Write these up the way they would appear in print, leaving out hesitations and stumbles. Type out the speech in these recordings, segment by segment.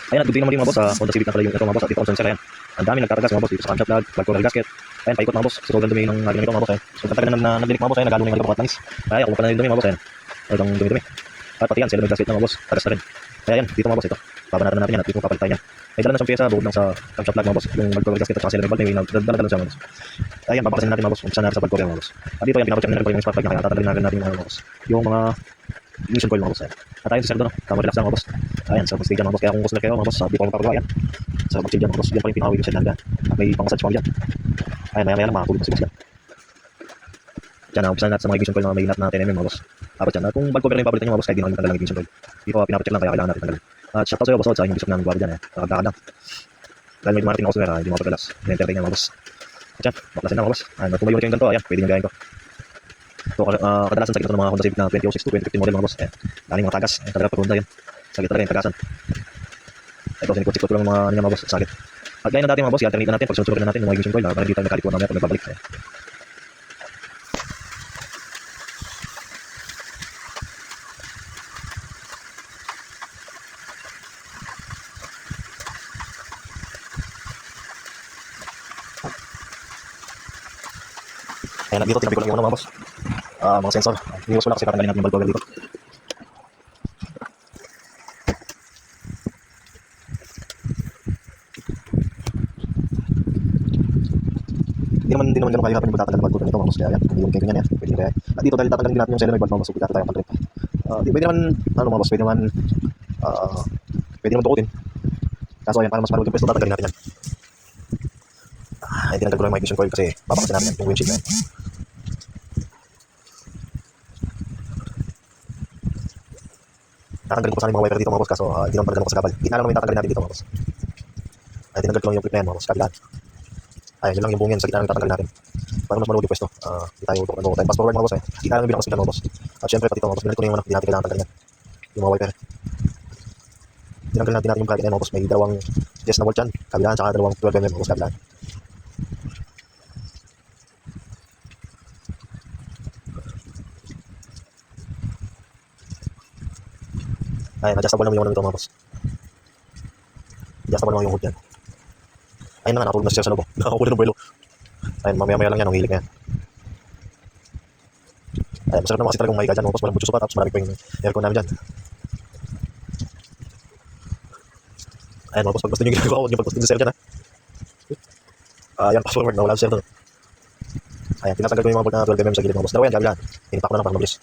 Ayan, at good day naman din mga boss. Honda Civic na pala yung ito mga boss. At dito ako sa sir, ayan. Ang dami nagkatagas mga boss dito sa camshaft plug, plug cover gasket. Ayan, paikot mga boss. So, sobrang dumi ng ginamit mga boss. Ayan. So, katagal na naglilik mga boss. Ayan, nagalo na yung nagpapat langis. Kaya, kung pa na yung dumi mga boss. Ayan. Talagang dumi-dumi. At pati yan, sila gasket na mga boss. Tagas na rin. Kaya yan, dito mga boss, ito. Babanatan na natin yan at dito papalitan yan. May dala na siyang pyesa, bukod lang sa camshaft plug mga boss. Yung plug cover gasket at saka cylinder valve, may dala siya mga boss. Ayan, babakasin natin mga boss. Umpisa natin sa plug cover mga boss. At dito, yan, pinapacheck na rin po yung spark plug niya. Kaya tatanggalin natin yung mga boss. Yung mga ignition coil mga boss. Ayan. At ayun sa sir doon, relax lang mga boss. Ayan, sa pag-stage mga boss. Kaya kung customer kayo mga boss, di ko magpapagawa yan. Sa pag-stage mga boss, yan pa yung pinaka-wiggle set na. At may pang-massage pump dyan. Ayan, maya-maya lang makakulog si boss yan. Diyan, umpisan natin sa mga ignition coil na may nut na 10mm mga boss. Tapos dyan, kung valve cover na yung paborito nyo mga boss, kahit di naman tanggal ang ignition coil. Di ko pinapacheck lang, kaya kailangan natin tanggalin. At shout out sa'yo boss, sa inyong bisok ng guwari dyan. Kakagdakan lang. Dahil may dumarating na customer, hindi mo mapag-relax. Na-entertain niya mga boss. At yan, baklasin na mga boss. Ayan, kung may unit yung ganito, ayan, pwede nyo gayahin ko. So, kadalasan sakit ito ng mga Honda Civic na 2006 to 2015 model mga boss. Ayan, daming mga tagas. Ayan, talaga pag Honda yan. Sakit talaga yung tagasan. Ito, sinikot-sikot ko lang mga boss. Sakit. At gaya ng dati mga boss, i-alternate na natin. Pag sunod-sunod na natin yung mga ignition coil, para hindi tayo nakalikot na kung nagbabalik. Ayan. Ayan, dito, tinabi ko lang yung mga boss. Mga sensor. Iwas ko lang kasi tatanggalin natin yung valve cover dito. Hindi naman ganun kahirapan yung pagtatanggal ng valve cover nito mga boss. Kaya yan, kung yung ganyan yan, pwede na kaya. At dito, dahil tatanggalin din natin yung solenoid valve mga boss, pagkata tayo ang pag-trip. Pwede naman, ano mga boss, pwede naman dukutin. Kaso ayan, para mas parang yung pwesto, tatanggalin natin yan. Ay, tinanggal ko lang yung ignition coil kasi babakasin natin yan, yung windshield na yan. Tatanggalin ko sana yung mga wiper dito mga boss, kaso hindi naman pala ganun ko sa gabal. Di na lang naman tatanggalin natin dito mga boss. Ay, tinanggal ko lang yung clip na yan mga boss, kabilaan. Ay, yun lang yung buong yan, sa gitna lang tatanggalin natin. Para mas maluwag yung pwesto. Di tayo tayo pass forward mga boss eh. Di na lang yung bilang kasiglan mga boss. At syempre pati ito mga boss, binalik ko na yung ano, di natin kailangan tanggalin yan. Yung mga wiper. Tinanggal natin yung bracket na yan mga boss, may dalawang yes na volt yan, kabilaan, saka dalawang 12mm mga boss, kabilaan. Ay, adjustable naman yung ano nito mga boss. Adjustable naman yung hood yan. Ayun na nga, nakatulog na siya sa loob. Nakakukulin ng buwelo. Ayun, mamaya-maya lang yan, ang hilig na yan. Ayun, masarap naman kasi talagang mahiga dyan mga boss, walang butso sukat, tapos marami pa yung aircon namin dyan. Ayun mga boss, pag gusto nyo yung ginagawa ko, huwag nyo pag gusto nyo sir dyan ha. Ayan, pass forward, nawala sir doon. Ayan, tinatanggal ko yung mga bolt na 12mm sa gilid mga boss. Dalawa yan, kabilaan. Tinipak ko na lang para mabilis.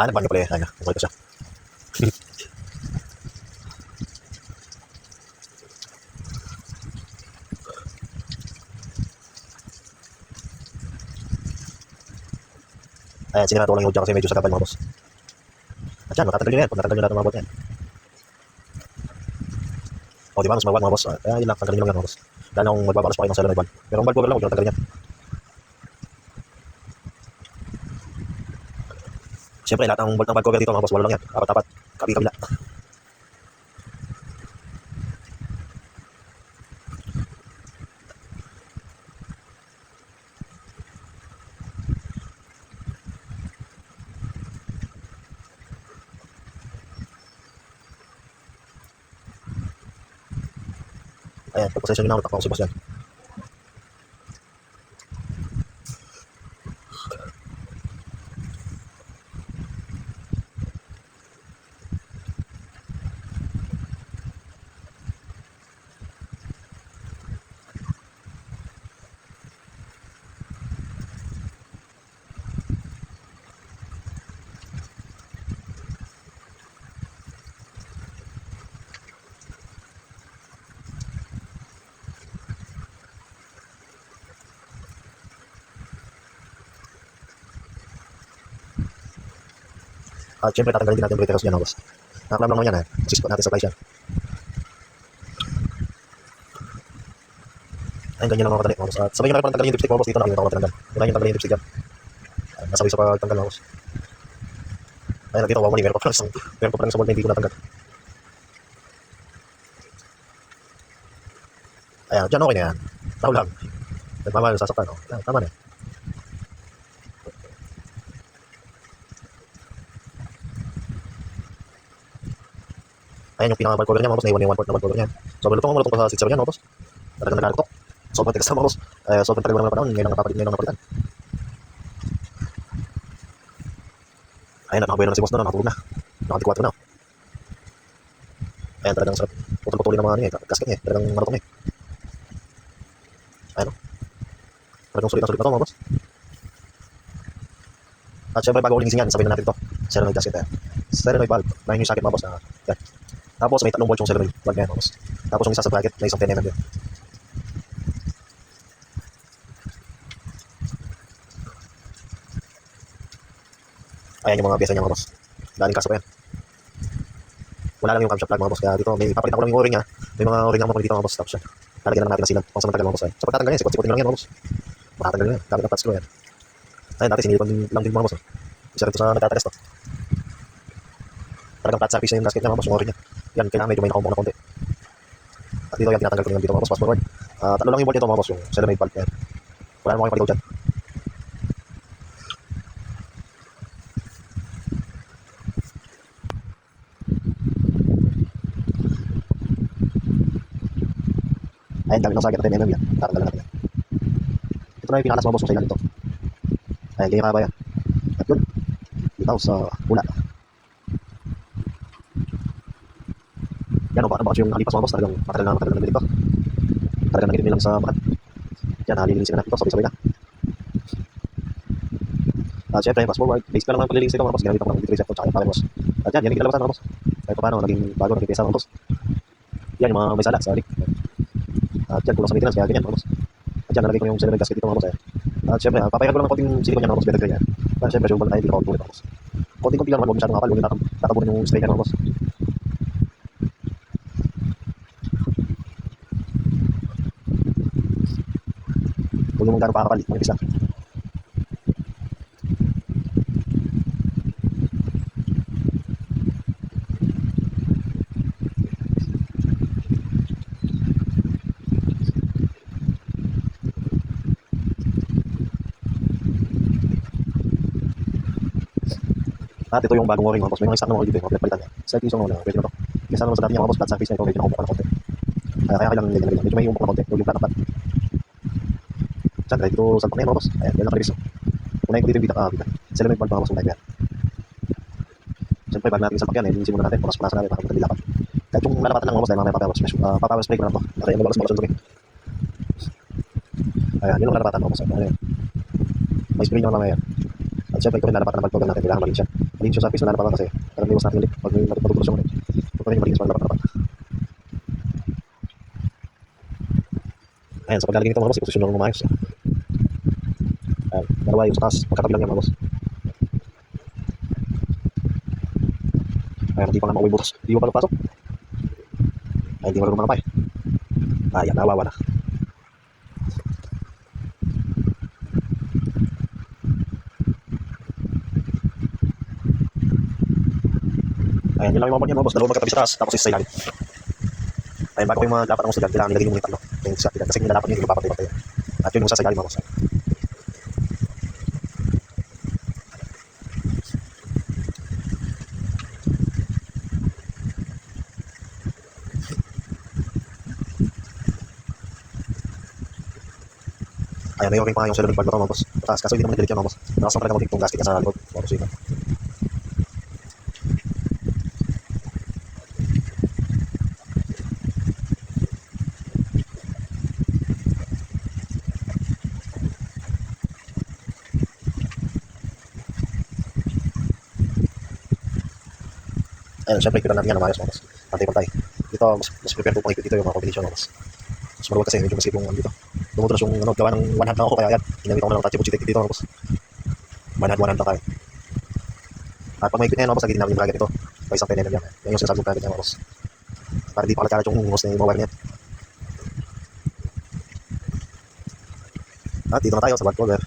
Nagbanyo pala eh. Ayun, nagbanyo pa siya. Ayan, sinira ko lang yung hood dyan kasi medyo sa kapal mga boss. At yan, matatanggal nyo yan. Pag natanggal nyo natin mga bolt yan. O diba, mas mawag mga boss. Kaya yun lang, tanggalin nyo lang yan mga boss. Lalo kung magbabalas pa kayo ng solenoid valve. Pero ang valve cover lang, huwag nyo tanggalin yan. Siyempre, lahat ng bolt ng valve cover dito mga boss, wala lang yan. Apat-apat, kapi-kabila. Ayan, pag-possession nyo na, utak ako si boss yan. At syempre, tatanggalin din natin yung breaker house dyan mga boss. Nakaklam lang naman yan eh. Kasi spot natin supply siya. Ayun, ganyan lang mga kadali mga boss. At sabay nyo na palang tanggalin yung dipstick mga boss. Dito nakalimutan ko na tinanggal. Unahin yung tanggalin yung dipstick dyan. Nasabay sa pagtanggal mga boss. Ayun, dito wawali. Meron pa pala sa bolt na hindi ko natanggal. Ayan, dyan okay na yan. Tao lang. Nagmamahal, sasaktan. Oh. Ayan, tama na yan. Ayan yung pinaka-valve cover niya mga boss, naiwan yung 1/4 na valve cover niya. So malutong pa sa seat 7 niya mga boss. Talagang nagkalutok. Sobrang tigas na mga boss. Sobrang tagal mo naman na panahon, ngayon lang napapalitan. Ayan, nakakabuhay na si boss na, nakatulog na. Nakati-4 na. Ayan, talagang sarap putol-putulin ng mga ano gasket niya. Talagang marutong eh. Ayan o. Talagang sulit na to mga boss. At syempre bago uling yan, sabihin na natin ito. Solenoid gasket yan. Solenoid valve. 9 yung socket mga boss. Yan. Tapos may 3 volt yung solenoid valve yan mga boss. Tapos yung isa sa bracket, may isang 10mm din. Ayan yung mga pyesa niya mga boss. Daling kaso pa yan. Wala lang yung camshaft plug mga boss. Kaya dito, may papalitan ko lang yung o-ring niya. May mga o-ring naman dito mga boss. Tapos yan. Lalagyan lang natin ng sealant. Pang samantagal mga boss. So pagtatanggal yan, sikot-sikotin lang yan mga boss. Makatanggal yan. Gamit ng patch screw yan. Ayun, dati sinilipan lang din mga boss. Isa rito sa nagtatagas to. Talagang flat surface na yung gasket niya mga boss. Yung o-ring niya. Yan, kailangan medyo may nakaumbok na konti. At dito yan, tinatanggal ko lang dito mga boss. Fast forward. Tatlo lang yung bolt nito mga boss. Yung solenoid valve yan. Wala naman kayo paligaw dyan. Ayun, dami ng socket na 10mm yan. Tatanggal natin yan. Ito na yung pinakalas mga boss. Yung sa ilan ito. Ayun, ganyan kaya ba yan. At yun. Bitaw sa pula. Yan o, baka yung nakalipas mga boss. Talagang matagal na nabilig to. Talagang nagitin nilang sa bakat. Yan, halilinisin na natin ito. Sabay-sabay na. At syempre, fast forward. Basic ka lang ang paglilinis ito mga boss. Ginamit ako ng heat reset ko tsaka yung power wash. At yan, yan yung kalabasan mga boss. Kahit pa paano, naging bago, naging piyesa mga boss. Yan yung mga may sala sa alik. At yan, kulang sa maintenance, kaya ganyan mga boss. At yan, nalagay ko yung solenoid gasket dito mga boss. At syempre, papayagan ko lang ng konting silikon niya mga boss. Better gray yan. At syempre, yung bala tayo, hindi ko makutulit mga boss. Konting-konti lang naman, huwag masyadong kapal. Huwag yung tatabunin yung spray niya mga boss. Huwag yung gano'ng pakakapal, manipis lang. At ito yung bagong o-ring mga boss. May mga stock na mga dito yung mga pinagpalitan niya. Sa ito yung pwede na to. Kesa naman sa dati niya mga boss, flat surface na ito, medyo nakaumpok na konti. Kaya kailangan ganyan. Medyo may umpok na konti. Huwag yung flat na flat. Diyan, kahit ito salpak na yan mga boss. Ayan, yan lang kalibis. Kunayin ko dito yung bitak. Solenoid valve mga boss, yung type yan. Siyempre, bago natin salpak yan, linisin muna natin. Punas-punasan natin para magandang lapat. Kahit yung lalapatan lang mga boss, dahil mamaya papawas spray ko lang to. Kaya yung mabalas dumi. Ayan, yun lang lalapatan mga boss. Ayan. May spray naman mamaya yan. At syempre, ito rin lalapatan ng valve cover natin. Kailangan malinis yan. Malinis yung surface na lalapatan kasi talagang liwas natin ulit. Pag may matutulos yung ulit. Ito rin yung malinis para lapat-lapat. Ayan, sa paglalagay nito mga boss, iposisyon lang umayos. Ayan, dalawa yung sa taas, magkatabi lang yan mga boss. Ayan, hindi pa nga mauwi butas. Hindi mo pa napasok. Ayan, hindi mo rin makapay. Ayan, nawawa na. Ayan, yun lang yung mga board niya mga boss. Dalawa magkatabi sa taas, tapos isa sa ilalim. Ayan, bago yung mga dapat ang uso dyan, kailangan nilagay mo yung tatlo. Yung isa, kasi yung nalapat nyo, hindi yung papatay-patay. At yun yung isa sa ilalim mga boss. Ayan, may o-ring pa nga yung solenoid valve na to mga boss. Mataas, kaso hindi naman nag-delete yan mga boss. Nakas naman talaga mag-delete yung gasket niya sa likod. Mga boss yun. Ayan, syempre, kita natin yan na maayos mga boss. Pantay-pantay. Dito, mas prepare ko pang ikot dito yung mga combination mga boss. Mas maluwag kasi, medyo masipong dito. Dumutros yung gawa ng one hand lang ako, kaya yan. Ginamit ko na ng touch dito mga boss. One hand lang tayo. At pag may ikot na yan mga boss, nagitin namin yung bracket ito. May isang 10mm yan. Yan yung sinasabi kong bracket niya mga boss. Para di pa kalakarat yung hungos na yung mga wire niya. At dito na tayo sa valve cover.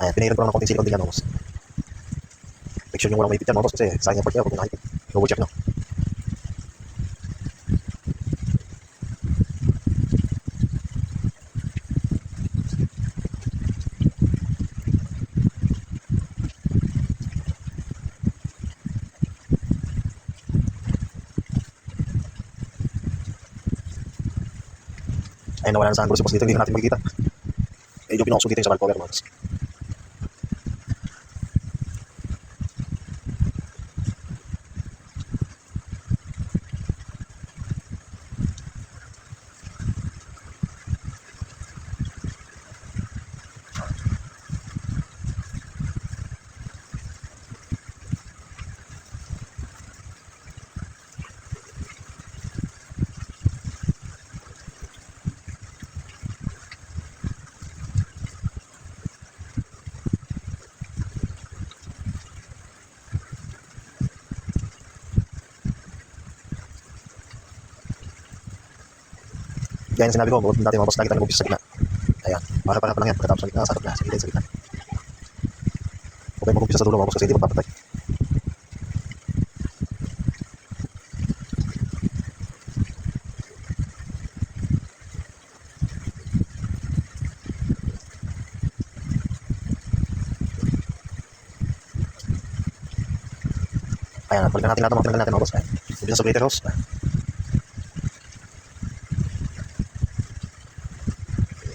Ayan, pinahiran ko lang ng konting silikon din yan mga boss. Make sure yung walang maipit yan mga boss kasi sayang yung part niya, huwag nahipit. Double check nyo. Ayun, nawala na sa angulo si boss dito, hindi na natin makikita. Medyo pinokso dito yung sa valve cover mga boss. Gaya ng sinabi ko, bukod dati mga boss, lagi tayo nag-umpisa sa gitna. Ayan, para lang yan, pagkatapos sa gitna, sarap na, sa gitna, sa gitna. Huwag kayo mag-umpisa sa dulo mga boss kasi hindi magpapatay. Ayan, balikan natin lahat ng mga pinanggal natin mga boss. Ayan, umpisa sa breaker hose.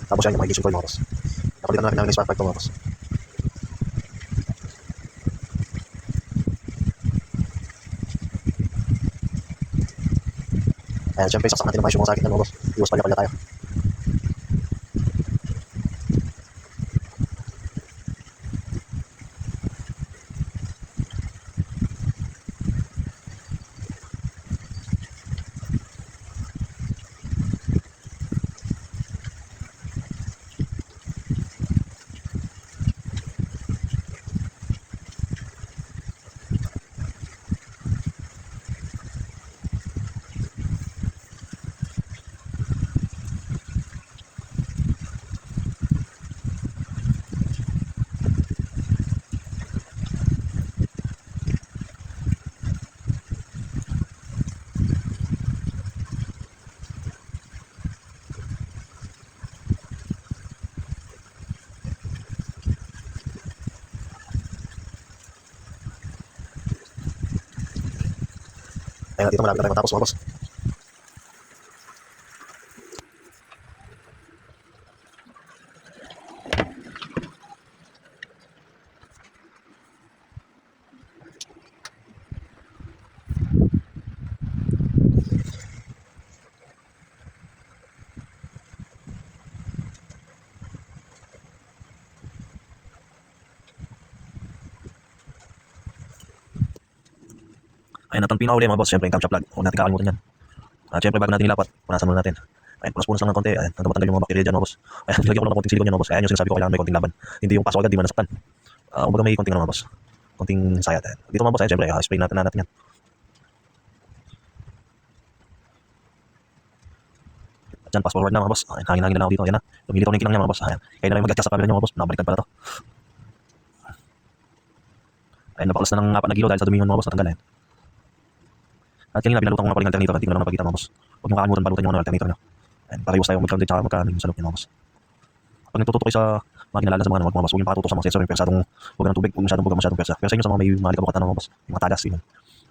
Tapos yan yung mga ignition coil mga boss. Napalitan na natin ng spark plug ito mga boss. Ayan, syempre saksak natin ang mga sakit na mga boss. Iwas palya-palya tayo. Ayan, dito malapit na tayo matapos mga boss. Ayan, at ang pinakauli mga boss, syempre yung camshaft plug. Huwag natin kakalimutan yan. At syempre bago natin ilapat, punasan muna natin. Ayan, punas-punas lang ng konti. Ayan, hanggang matanggal yung mga bakterya dyan mga boss. Ayan, nilagyan ko lang ng konting silikon yan mga boss. Ayan yung sinasabi ko, kailangan may konting laban. Hindi yung pasok agad, di manasaktan. Kumbaga may konting ano mga boss. Konting sayat. Ayan. Dito mga boss, ayan, syempre, spray natin yan. At yan, fast forward na mga boss. Ayan, hangin-hangin na lang ako dito. Ayan na, lumilitaw na yung kinang niya mga boss. Ayan, kaya na lang mag-adjust sa camera niya mga boss. Nabaliktad pala to. Ayan, napakalas na ng 4 na kilo dahil sa dumi mga boss, natanggal. Ayan. At kanina pinalutan ko nga pala yung alternator, hindi ko na lang napakita mga boss. Huwag nyo kakalimutan balutan yung alternator nyo. Ayan, para iwas tayo mag-count tsaka magkaano yung salok nyo mga boss. Pag nagtututok kayo sa mga kinalagan sa mga boss, huwag yung pakatutok sa mga sensor, yung persadong huwag ng tubig, huwag masyadong persa. Pero sa inyo sa mga may mga kabukatan mga boss, yung mga tagas, yun.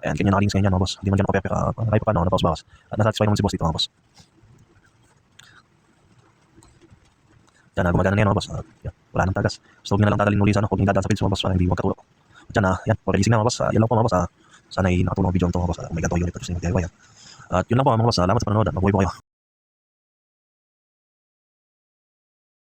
Ayan, ganyan nakalinis ngayon yan mga boss. Hindi man dyan makapepe kahit pa paano, napaus-bawas. At nasatisfy naman si boss dito mga boss. Diyan, gumagana na yan mga boss. Yan, wala nang tagas. So huwag nyo na lang tagalin muli sa ano, huwag nyo dadaan sa pills mga boss, para hindi magkatulog. At yan, yan, for releasing na mga boss. Yan lang po mga boss. Sana ay nakatulong ang video nito mga boss. Oh my God, unit at gusto nyo mag-DIY yan. At yun lang po mga boss. Salamat sa panonood at mabuhay po kayo.